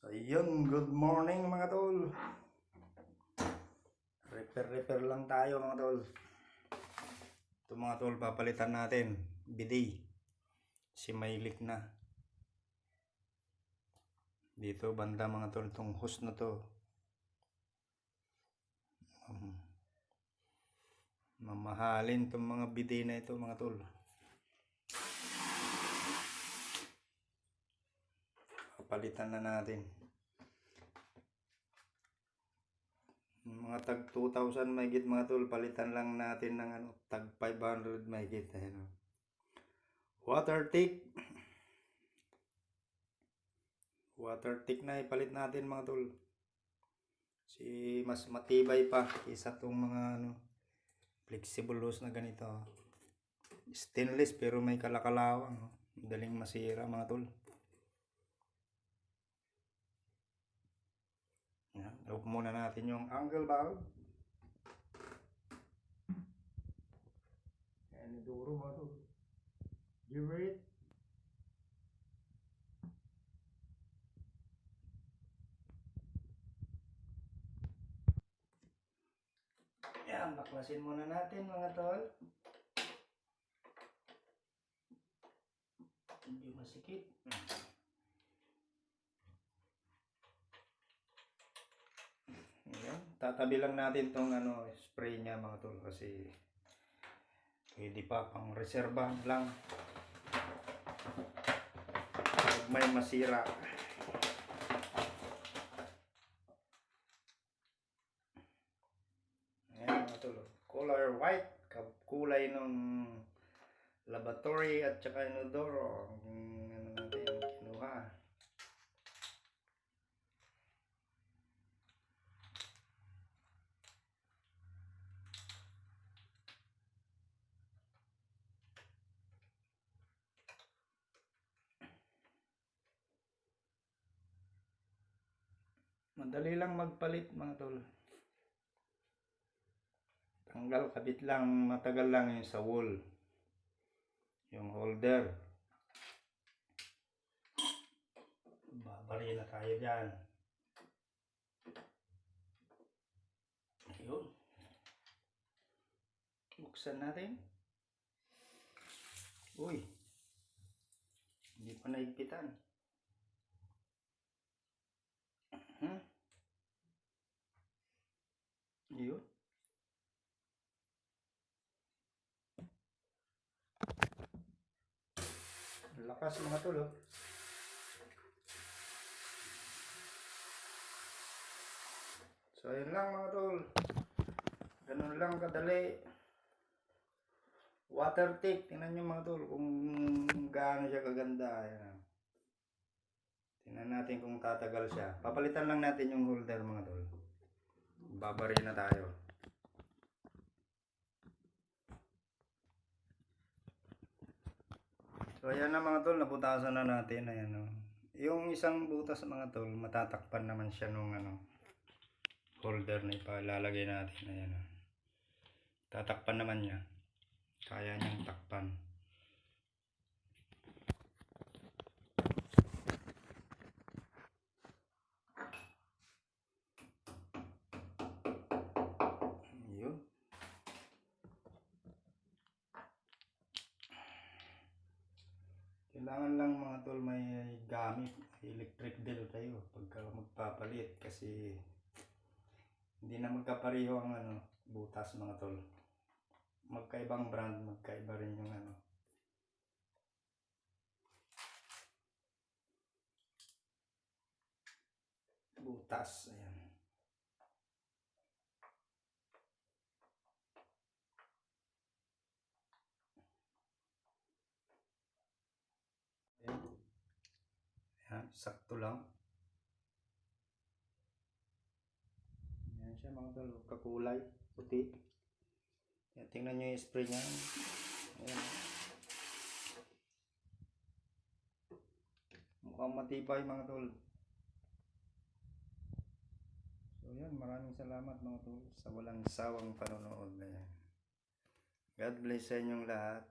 Ayun, good morning mga tol. Repair lang tayo mga tol. Ito mga tol, papalitan natin. Bidet. Si may leak na. Dito banda mga tol, itong hose na to. Mamahalin itong mga bidet na ito mga tol. Papalitan na natin. Mga tag 2,000 mahigit mga tol, palitan lang natin ng tag 500 mahigit. Ayan. Water tick na ipalit natin mga tol. Mas matibay pa kaysa tong mga flexible hose na ganito. Stainless pero may kalakalawang. Madaling masira mga tol. Yan, lock muna natin yung angle valve. Yan, duro mga tol. Give it. Yan, baklasin muna natin mga tol. Hindi masikip. Ayan, tatabi lang natin tong spray niya mga tol kasi pwede pa pang reserbahan lang pag may masira. Ayan mga tol, color white, kulay ng lavatory at saka inodoro natin kinuha. Madali lang magpalit mga tol. Tanggal, kabit lang, matagal lang yung sa wall. Yung holder. Babari na tayo dyan. Ayun. Buksan natin. Uy. Hindi pa naigpitan. Ayun. Lakas mga tol. So ayun lang mga tol. Ganun lang kadali. Water tick. Tingnan nyo mga tol kung gaano siya kaganda. Ayan. Tingnan natin kung tatagal siya. Papalitan lang natin yung holder mga tol. Babari na tayo. So ayan na mga tol, naputasan na natin. Ayan, yung isang butas mga tol, matatakpan naman siya nung holder na ipalalagay natin. Ayan, tatakpan naman niya. Kaya niyang takpan. Yun. Kailangan lang mga tol may gamit, electric bill kayo pagka magpapalit kasi hindi na magkapareho ang butas mga tol. Magkaibang brand, magkaiba rin yung butas. Ayan. Ayan, sakto lang. Ayan siya mga tol, kakulay, puti. Ayan, tingnan nyo yung spray niya. Ayan. Mukhang matibay mga tol. So yan, maraming salamat mga tol sa walang sawang panonood. Ayan. God bless sa inyong lahat.